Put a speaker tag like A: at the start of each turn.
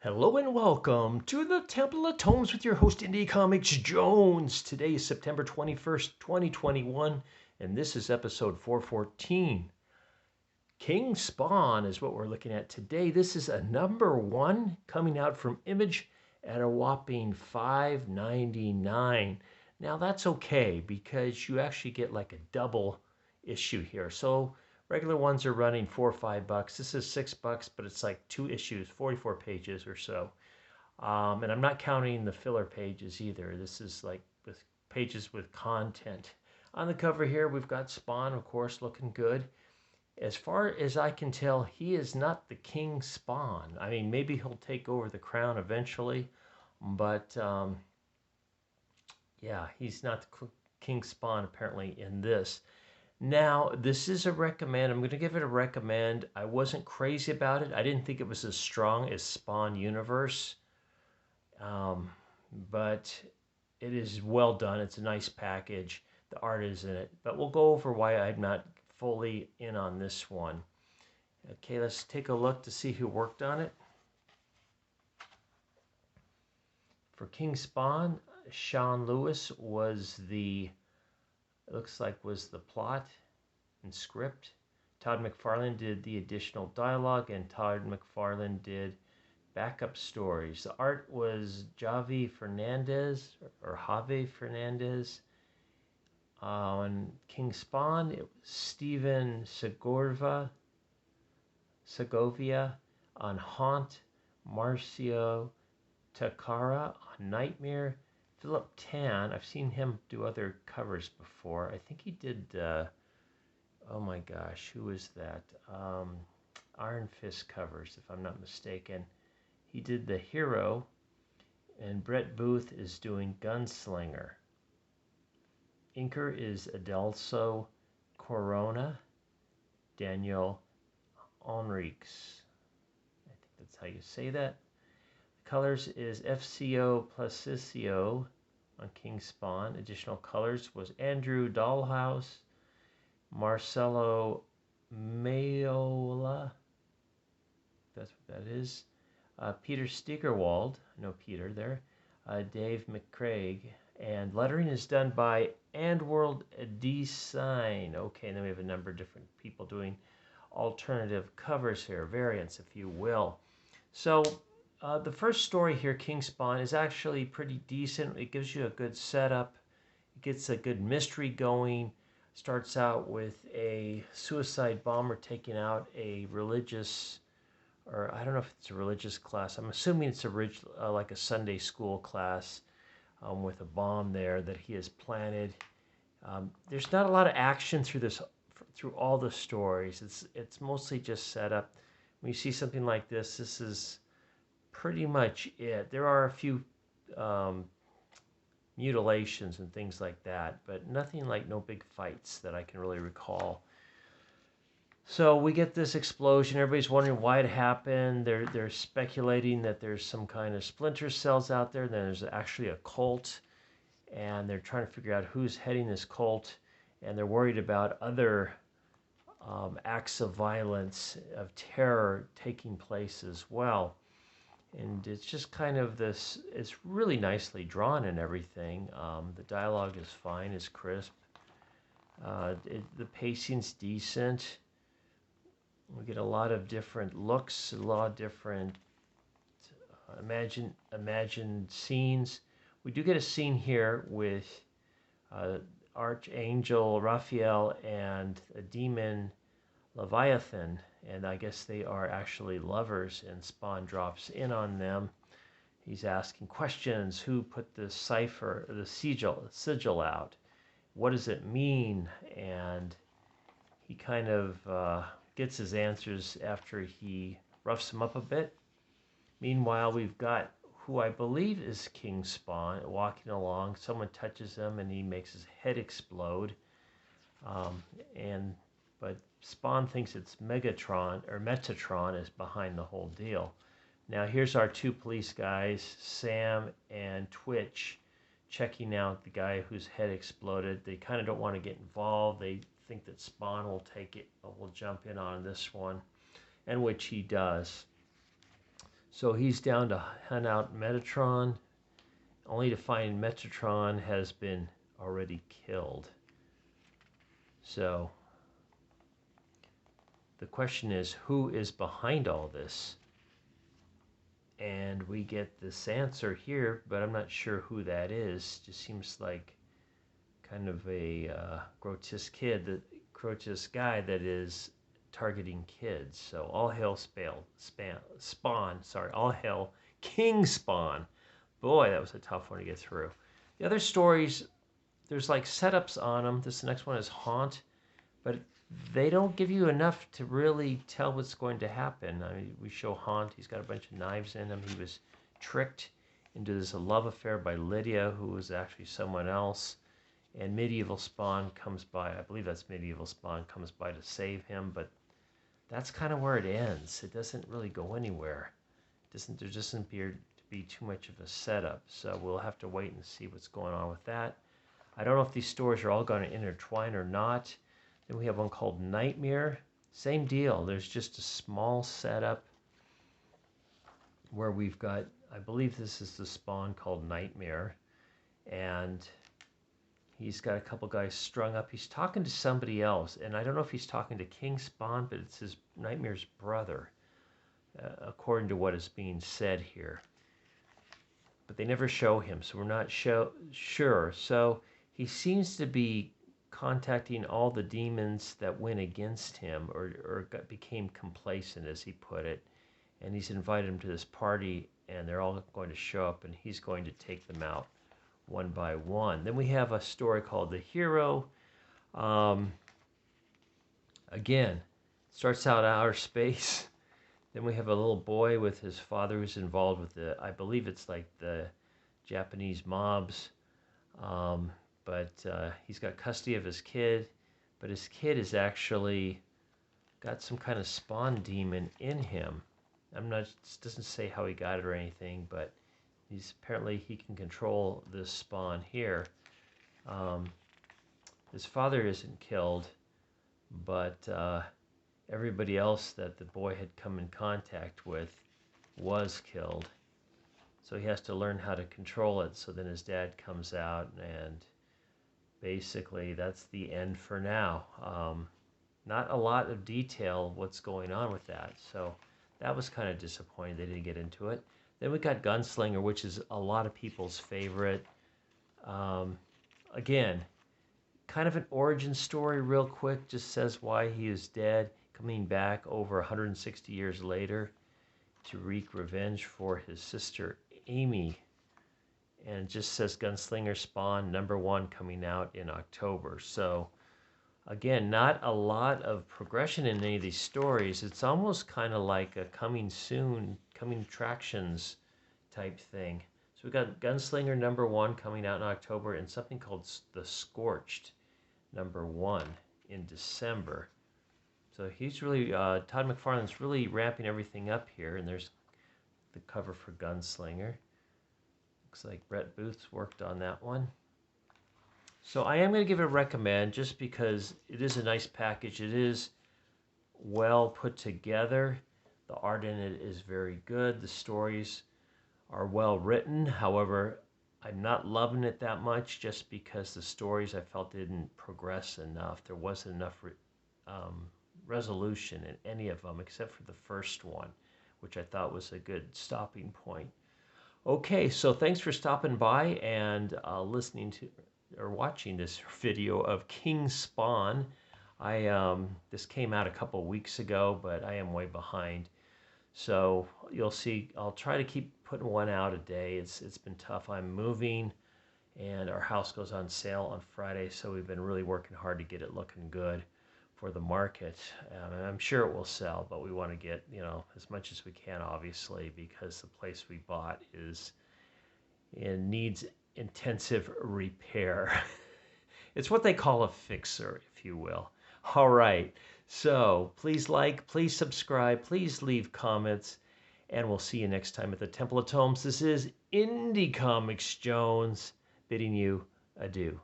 A: Hello and welcome to the Temple of Tomes with your host, Indie Comics Jones. Today is September 21st, 2021, and this is episode 414. King Spawn is what we're looking at today. This is a #1 coming out from Image at a whopping $5.99. Now that's okay because you actually get like a double issue here. So regular ones are running $4 or $5. This is $6, but it's like 2 issues, 44 pages or so. And I'm not counting the filler pages either. This is like with pages with content. On the cover here, we've got Spawn, of course, looking good. As far as I can tell, he is not the King Spawn. I mean, maybe he'll take over the crown eventually, but yeah, he's not the King Spawn apparently in this. Now, this is a recommend. I'm going to give it a recommend. I wasn't crazy about it. I didn't think it was as strong as Spawn Universe, but it is well done. It's a nice package. The art is in it, but we'll go over why I'm not fully in on this one. Okay, let's take a look to see who worked on it. For King Spawn, Sean Lewis was the plot and script. Todd McFarland did the additional dialogue, and Todd McFarland did backup stories. The art was Javi Fernandez or Javi Fernandez. On King Spawn, it was Steven Segovia. On Haunt, Marcio Takara. On Nightmare, Philip Tan. I've seen him do other covers before. I think he did, oh my gosh, who is that? Iron Fist covers, if I'm not mistaken. He did The Hero, and Brett Booth is doing Gunslinger. Inker is Adelso Corona, Daniel Enriques. I think that's how you say that. Colors is FCO Placicio on King Spawn. Additional colors was Andrew Dahlhaus, Marcelo Mayola, that's what that is, Peter Steigerwald, no Peter there, Dave McCraig, and lettering is done by Andworld Design. Okay, and then we have a number of different people doing alternative covers here, variants if you will. So the first story here, King Spawn, is actually pretty decent. It gives you a good setup. It gets a good mystery going. Starts out with a suicide bomber taking out a religious, or I don't know if it's a religious class. I'm assuming it's like a Sunday school class with a bomb there that he has planted. There's not a lot of action through all the stories. It's mostly just set up. When you see something like this is pretty much it. There are a few mutilations and things like that, but nothing like no big fights that I can really recall. So we get this explosion. Everybody's wondering why it happened. They're speculating that there's some kind of splinter cells out there. Then there's actually a cult, and they're trying to figure out who's heading this cult, and they're worried about other acts of violence, of terror taking place as well. And it's just kind of this, it's really nicely drawn and everything. The dialogue is fine, is crisp. The pacing's decent. We get a lot of different looks, a lot of different imagined scenes. We do get a scene here with Archangel Raphael and a demon Leviathan, and I guess they are actually lovers, and Spawn drops in on them. He's asking questions. Who put the cipher, the sigil out? What does it mean? And he kind of gets his answers after he roughs him up a bit. Meanwhile, we've got who I believe is King Spawn walking along. Someone touches him and he makes his head explode. But Spawn thinks it's Metatron is behind the whole deal. Now here's our two police guys, Sam and Twitch, checking out the guy whose head exploded. They kind of don't want to get involved. They think that Spawn will take it, will jump in on this one, and which he does. So he's down to hunt out Metatron, only to find Metatron has been already killed. So the question is, who is behind all this? And we get this answer here, but I'm not sure who that is. Just seems like kind of a grotesque guy that is targeting kids. So all hail Spawn. Sorry, all hail King Spawn. Boy, that was a tough one to get through. The other stories, there's like setups on them. This next one is Haunt, but they don't give you enough to really tell what's going to happen. I mean, we show Haunt. He's got a bunch of knives in him. He was tricked into this love affair by Lydia, who was actually someone else. And Medieval Spawn comes by. I believe that's Medieval Spawn comes by to save him, but that's kind of where it ends. It doesn't really go anywhere. There doesn't appear to be too much of a setup, so we'll have to wait and see what's going on with that. I don't know if these stories are all going to intertwine or not. Then we have one called Nightmare. Same deal. There's just a small setup where we've got, I believe this is the Spawn called Nightmare, and he's got a couple guys strung up. He's talking to somebody else, and I don't know if he's talking to King Spawn, but it's his Nightmare's brother, according to what is being said here. But they never show him, so we're not sure. So he seems to be contacting all the demons that went against him or became complacent, as he put it. And he's invited them to this party, and they're all going to show up, and he's going to take them out one by one. Then we have a story called The Hero. Again, starts out outer space. Then we have a little boy with his father who's involved with I believe it's like the Japanese mobs. But he's got custody of his kid. But his kid is actually got some kind of spawn demon in him. It doesn't say how he got it or anything, but apparently he can control this spawn here. His father isn't killed, but everybody else that the boy had come in contact with was killed. So he has to learn how to control it. So then his dad comes out, and basically that's the end for now. Not a lot of detail what's going on with that. So that was kind of disappointing they didn't get into it. Then we got Gunslinger, which is a lot of people's favorite. Again, kind of an origin story real quick, just says why he is dead, coming back over 160 years later to wreak revenge for his sister Amy. And just says Gunslinger Spawn #1 coming out in October. So again, not a lot of progression in any of these stories. It's almost kind of like a coming soon, coming attractions type thing. So we got Gunslinger #1 coming out in October, and something called The Scorched #1 in December. So he's really, Todd McFarland's really ramping everything up here, and there's the cover for Gunslinger. Looks like Brett Booth's worked on that one. So I am going to give it a recommend just because it is a nice package. It is well put together. The art in it is very good. The stories are well written. However, I'm not loving it that much just because the stories I felt didn't progress enough. There wasn't enough resolution in any of them except for the first one, which I thought was a good stopping point. Okay, so thanks for stopping by and listening to or watching this video of King Spawn. This came out a couple weeks ago, but I am way behind. So you'll see, I'll try to keep putting one out a day. It's been tough. I'm moving, and our house goes on sale on Friday, so we've been really working hard to get it looking good for the market. And I'm sure it will sell, but we want to get, as much as we can, obviously, because the place we bought needs intensive repair. It's what they call a fixer, if you will. All right, so please like, please subscribe, please leave comments, and we'll see you next time at the Temple of Tomes. This is Indie Comics Jones bidding you adieu.